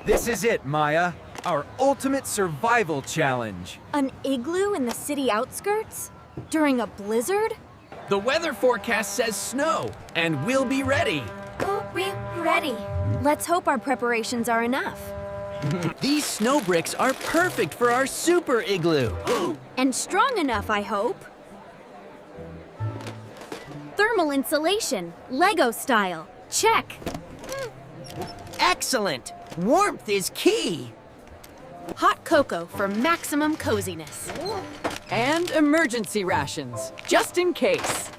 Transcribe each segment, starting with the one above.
This is it, Maya. Our ultimate survival challenge. An igloo in the city outskirts? During a blizzard? The weather forecast says snow, and we'll be ready. Oh, we're ready. Let's hope our preparations are enough. These snow bricks are perfect for our super igloo. And strong enough, I hope. Thermal insulation, Lego style. Check. Excellent! Warmth is key. Hot cocoa for maximum coziness. And emergency rations, just in case.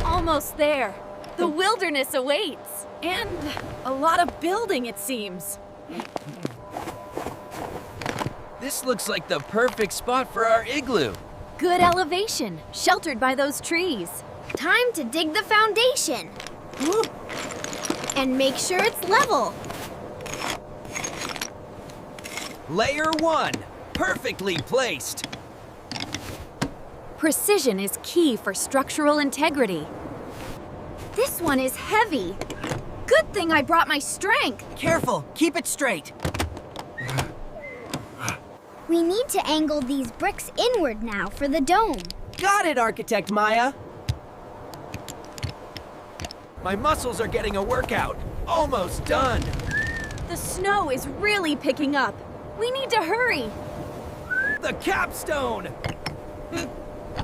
Almost there. The wilderness awaits. And a lot of building, it seems. This looks like the perfect spot for our igloo. Good elevation, sheltered by those trees. Time to dig the foundation. And make sure it's level. Layer 1, perfectly placed. Precision is key for structural integrity. This one is heavy. Good thing I brought my strength. Careful, keep it straight. We need to angle these bricks inward now for the dome. Got it, Architect Maya. My muscles are getting a workout. Almost done. The snow is really picking up. We need to hurry. The capstone!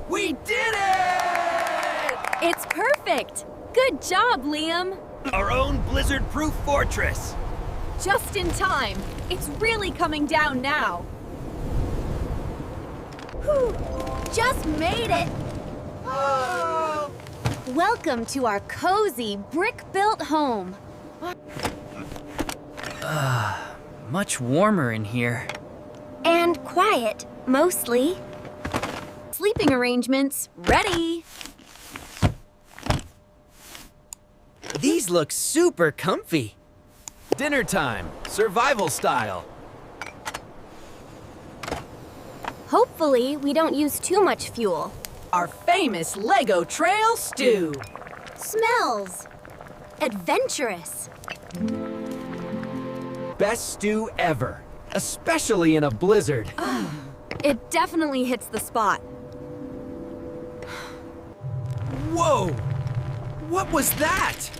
We did it! It's perfect. Good job, Liam. Our own blizzard-proof fortress. Just in time. It's really coming down now. Whew, just made it. Welcome to our cozy, brick-built home. Much warmer in here. And quiet, mostly. Sleeping arrangements ready. These look super comfy. Dinner time, survival style. Hopefully, we don't use too much fuel. Our famous Lego trail stew. Smells. Adventurous. Best stew ever, especially in a blizzard. It definitely hits the spot. Whoa! What was that?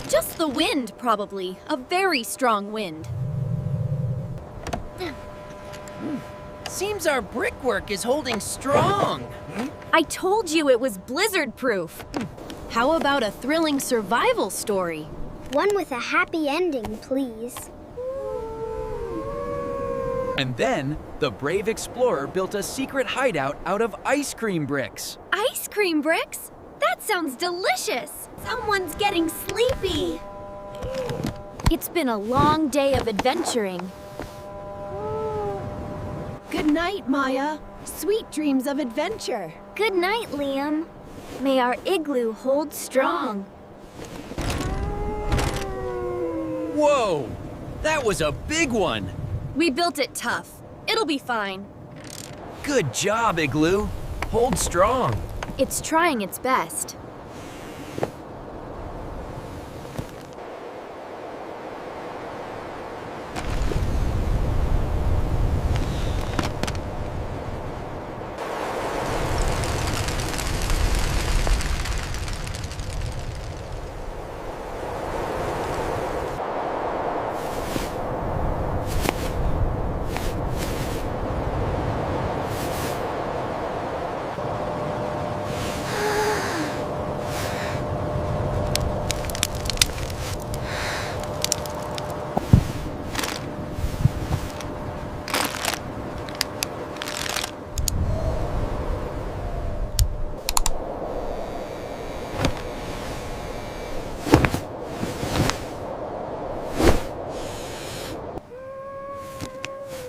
Just the wind, probably. A very strong wind. Seems our brickwork is holding strong. I told you it was blizzard-proof. How about a thrilling survival story? One with a happy ending, please. And then, the brave explorer built a secret hideout out of ice cream bricks. Ice cream bricks? That sounds delicious. Someone's getting sleepy. It's been a long day of adventuring. Good night, Maya. Sweet dreams of adventure. Good night, Liam. May our igloo hold strong. Whoa! That was a big one! We built it tough. It'll be fine. Good job, Igloo. Hold strong. It's trying its best.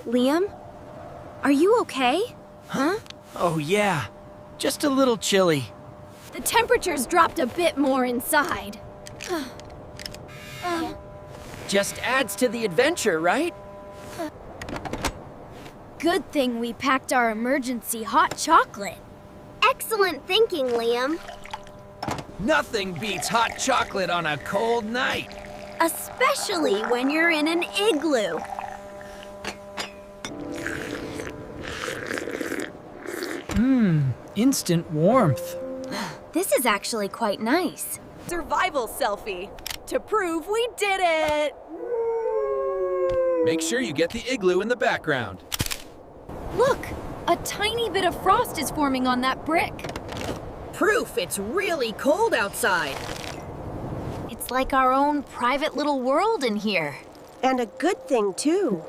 Liam? Are you okay? Huh? Oh yeah, just a little chilly. The temperature's dropped a bit more inside. Just adds to the adventure, right? Good thing we packed our emergency hot chocolate. Excellent thinking, Liam. Nothing beats hot chocolate on a cold night. especially when you're in an igloo. Instant warmth. This is actually quite nice. Survival selfie to prove we did it. Make sure you get the igloo in the background. Look, a tiny bit of frost is forming on that brick. Proof it's really cold outside. It's like our own private little world in here. And a good thing, too.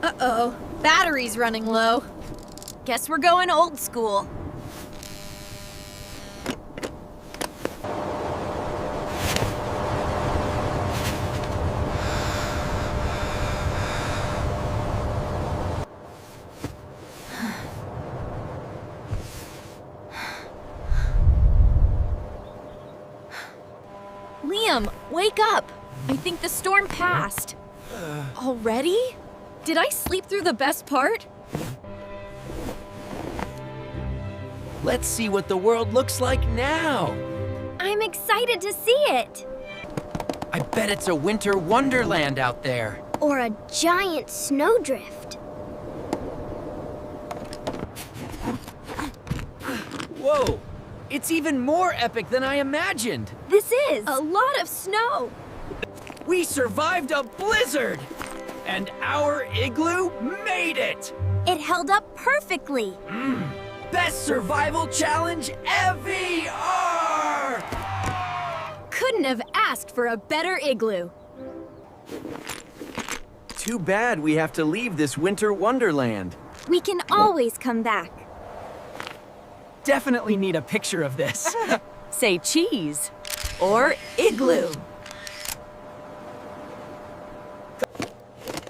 Uh-oh, battery's running low. Guess we're going old school. Liam, wake up! I think the storm passed. Already? Did I sleep through the best part? Let's see what the world looks like now. I'm excited to see it. I bet it's a winter wonderland out there. Or a giant snowdrift. Whoa! It's even more epic than I imagined. This is a lot of snow. We survived a blizzard! And our igloo made it! It held up perfectly. Best survival challenge ever! Couldn't have asked for a better igloo. Too bad we have to leave this winter wonderland. We can always come back. Definitely need a picture of this. Say cheese or igloo.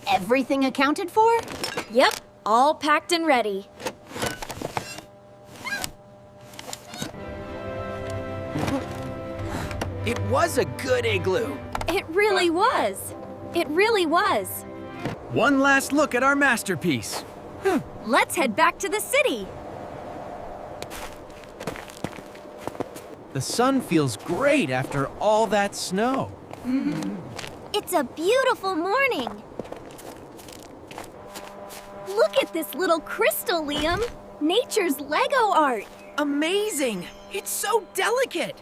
Everything accounted for? Yep, all packed and ready. It was a good igloo. It really was. It really was. One last look at our masterpiece. Let's head back to the city. The sun feels great after all that snow. It's a beautiful morning. Look at this little crystal, Liam. Nature's Lego art. Amazing! It's so delicate!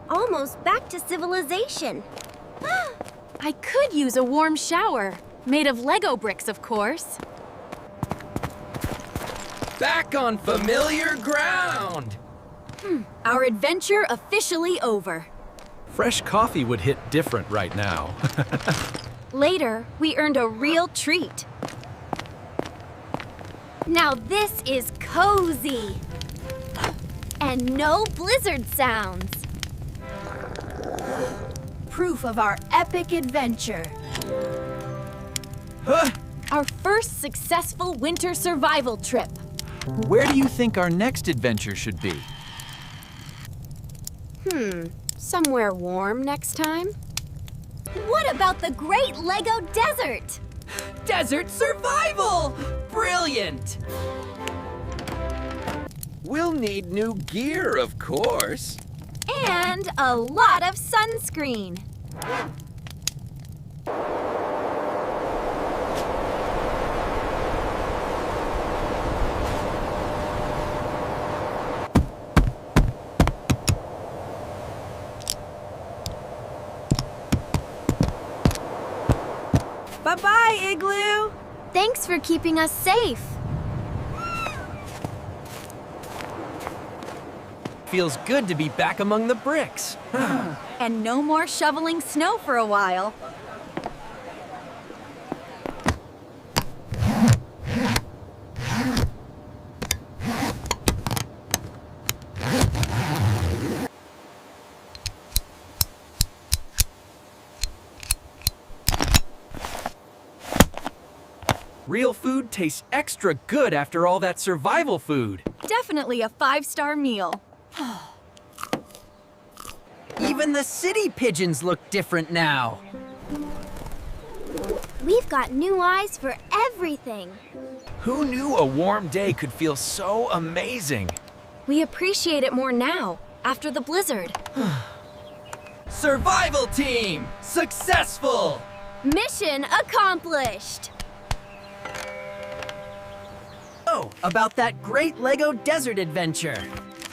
Almost back to civilization. I could use a warm shower. Made of Lego bricks, of course. Back on familiar ground! Our adventure officially over. Fresh coffee would hit different right now. Later, we earned a real treat. Now this is cozy. And no blizzard sounds. Proof of our epic adventure. Huh? Our first successful winter survival trip. Where do you think our next adventure should be? Somewhere warm next time? What about the Great Lego Desert? Desert survival! Brilliant! We'll need new gear, of course. And a lot of sunscreen. Bye-bye, Igloo. Thanks for keeping us safe. Feels good to be back among the bricks. And no more shoveling snow for a while. Real food tastes extra good after all that survival food. Definitely a 5-star meal. Even the city pigeons look different now. We've got new eyes for everything. Who knew a warm day could feel so amazing? We appreciate it more now, after the blizzard. Survival team, successful! Mission accomplished! Oh, about that great Lego desert adventure.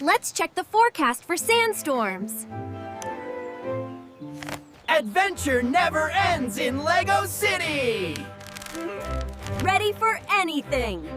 Let's check the forecast for sandstorms. Adventure never ends in Lego City! Ready for anything.